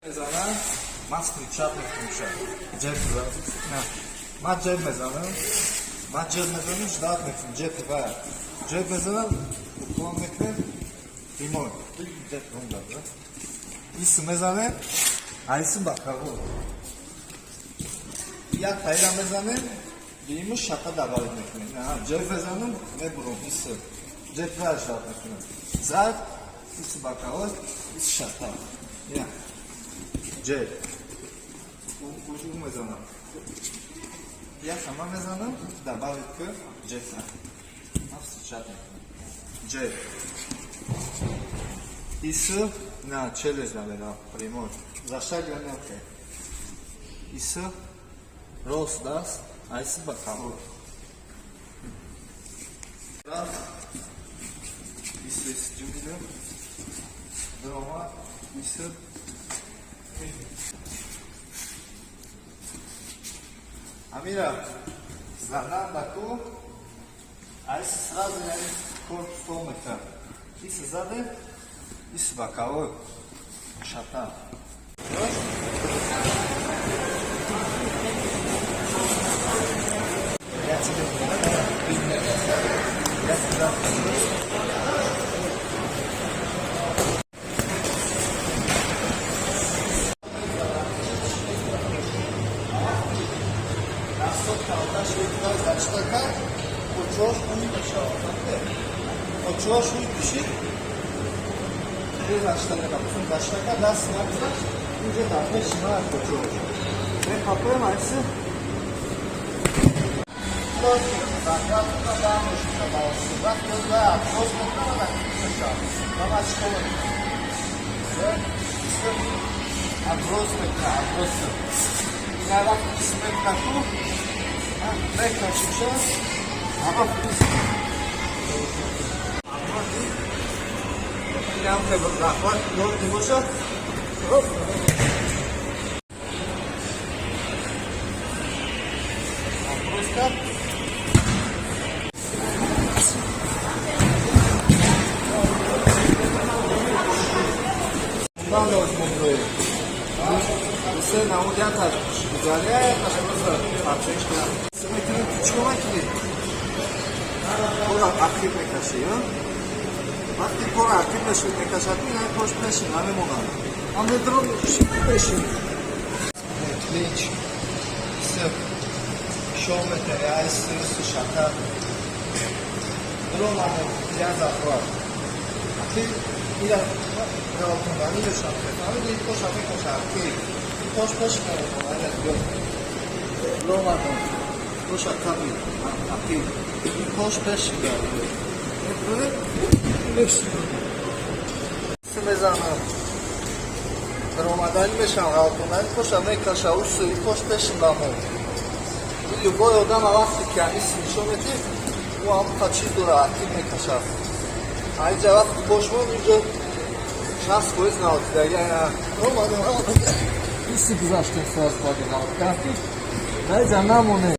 بزنم ماسک چاپ میشه جب بزنم نه ما جب بزنم ما جب بزنم جداد میکنم جب بزنم کلام میکنم ایمان جب اون داره اسم بزنم اسم باکارو یا تایران بزنم بیمو شاتا داوری میکنم نه جب بزنم میبرم اسم جب برشاد میکنم زد اسم باکارو اسم شاتا یا جب کجا میزنم یا شما میزنم دباوی که جب نفس شاد میکنم جب ایسو نه چلش نمیدم پریمور زاشتر گرنه اوکی ایسو روز دست ایسو باکارو ایسو جمعیده دروما ایسو Amira, zadan baku, ay sразу корпус полмета. И сзади, и с боковой шата. Я тебе Ochoş uy pişir. Bir başlarına kapısın. Başlarına das yapsak. İnce darbe şınar ochoş. Ve kapıya mayısı. Dost zakatına daha hoşuna bağlısın. Bak gözler. Dost mutlaka da kışa. Bana açıklayın. Ve isim. Agros mekna. Agrosu. Yine bak ismek takı. Mekna şuşa. Ama Yang phải bật lạc quá, rồi thì có sớt. Просто. Там вот смотрю. Все на удята. Заляет, а что-то отлично. Смотрите, чуваки. Вот активный каши, وقتی پر اکتیو بشید میکشد این پشت بشین همه موقع هم درون بشین کلیچ سب شومتر یا استرس شکر درون همه دیگر زفرار وقتی این را کنانی بشن همه دید پشت همه کش اکتیو پشت بشین درون همه پشت اکتیو پشت بشین میزنم در اومدنی بشم غلطونن پشتم میکشه او سوی پشت بشیم بمون یوگای آدم وقتی که همیسی شومتی او هم تا چیز دو راحتی میکشه اینجا وقتی باشمون اینجا شخص کویز نهاتی دیگه اومدم ایسی گذاشتیم ساز بادی نهاتی کردیم نیزم نمونه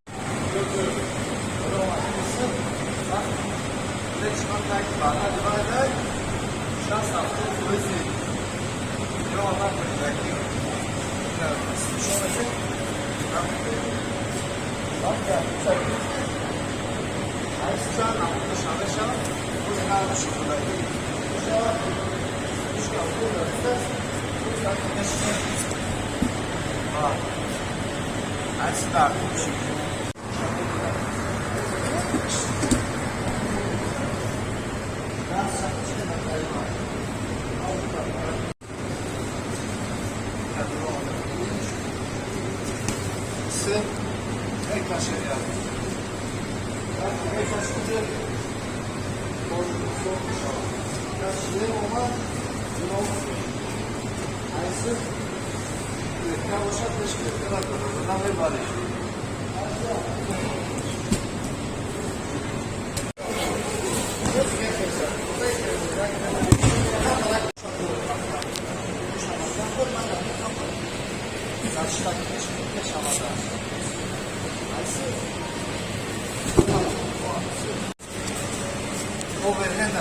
overhead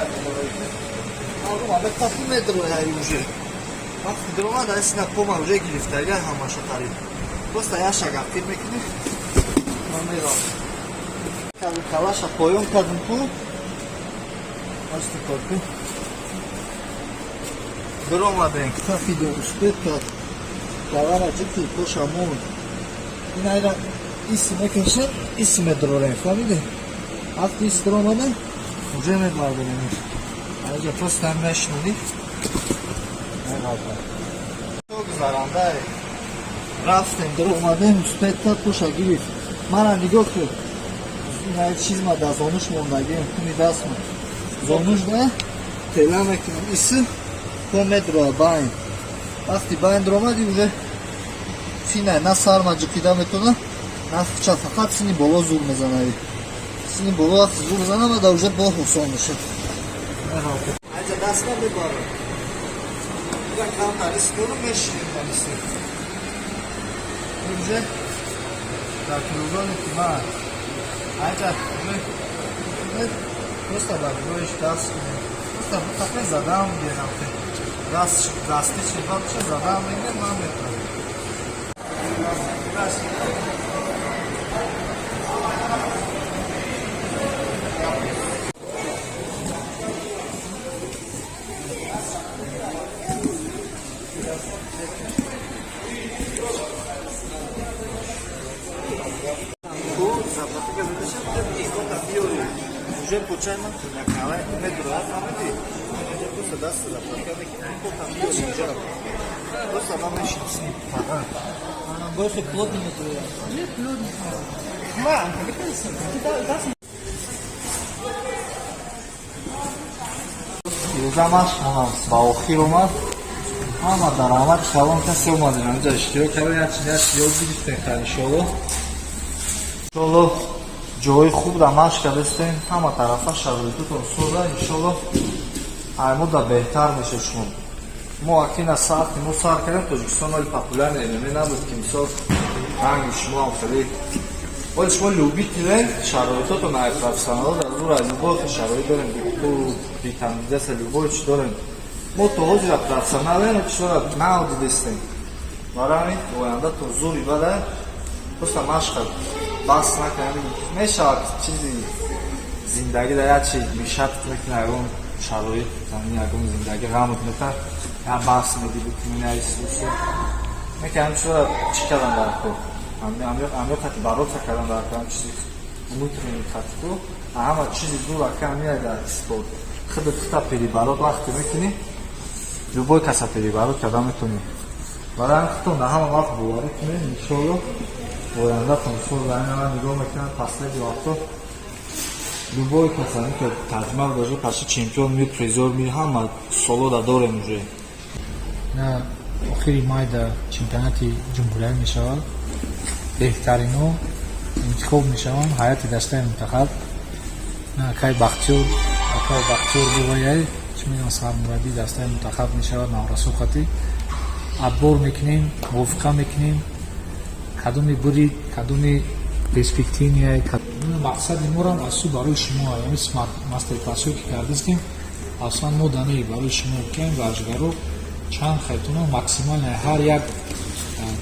aldım abi kapı metro yani yüzü. Вақти дар омад аси на кома уже гирифтаги ҳамаша қариб. Просто я шагартир мекунем. Намерам. Калаша поён кардим ту. Асти корку. Дар омадем. Тафи дорушпет кад. Калара ҷити кошамон. Ин айра иси мекашем, иси медорем. Фаҳмиде? Вақти иси дар омадем, уже мебардорем. Айҷа просто мешнуди. Гузарандаи рафтем дар омадем успет кад коша гирифт. Мана нигоҳ кӯр. Ин чизма дар зонуш мондагием куни дастма. Зонуш да тела мекунам иси то медроа байн. Вақти байн даромади уже синай на сарма ҷиқида метона, на хуча, фақат сини боло зур мезанави. Сини боло вақти зур занама да уже боҳ осон мешад. Айҷа дастма бибарам. Калтари скоро мешинем таниси. Уже так рӯзони тимар. Айҷа просто бар рӯиш даст кунем. Просто фақат задам биенам. Дасти шифат ша задам биенам ман метавонам. Уже почайно на кава метро, фамиди. Уже просто даст за плакаме, ко там био уже. Просто мама шипси. Она больше плотный метро. Не плотный. Ма, как это? Замаш мамам ба охир омад. Ама дар омад шалон каси омадем. Анҷа иштирок кардем, яч ёд гирифтем иншоллоҳ. Иншоллоҳ ҷои хуб да машқ кардастем, ҳама тарафа шароитотон соза, иншоллоҳ аймуда беҳтар меша шумо. Мо акина сахти мо сар кардем, Тоҷикистон вали популярне набуд ки мисол ранги шумо ҳам хеле вале шумо любителен шароитотон профессионал да зур аз любой шароит дорем, витаминизация любой чи дорем. Мо то ҳозира профессионален чора наудидестем. Барами оянда то зур ибада просто машқ кард. Бас накунем мешавад чизи зиндаги да як чи мешад мекуне ягон шароит замин ягон зиндаги ғамут мета я бас меди бикунина исусе мекунем чора чи кардан дар ко амё хати барота кардан дар ко чизи внутренний хати ко ама чизи дур акам меяда спорт худо тута перебарот вақте мекуни любой каса перебарот кардан метуни баран худо на ҳама вақт боварӣ кунем иншоллоҳ оянда консол зайнама нигоҳ мекунад последи вақто любой касани ки таҷмал бошад паши чемпион мир призор мир ҳама солода дорем уже на охири май дар чемпионати ҷумҳурия мешавад беҳтарино интихоб мешаванд ҳайати дастаи мунтахаб на акай бахтиёр бувояй чӣ меён сармураббии дастаи мунтахаб мешавад наврасухати отбор мекунем мувофиқа мекунем кадоми бурид кадоми перспективияй мақсади морам асу барои шумо мастер-классҳое ки кардастем аслан мо данаи барои шумо кем варзишгаро чанд хайтуно максималне ҳар як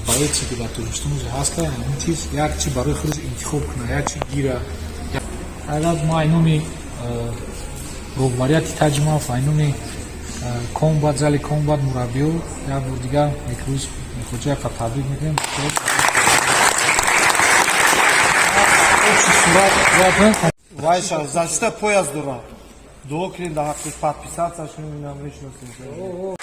боеци ки дар Тоҷикистон ҳаста ин чиз як чи барои худаш интихоб куна як чи гира агар мо айноми роҳбарияти таҷмав айноми комбат зали комбат мураббиё як бор дигар микрӯз мехоҷа ка табрик мекунем Вайша, защита пояс дура. Дуо кунем да ҳаққи подписаться шунам мешиносем.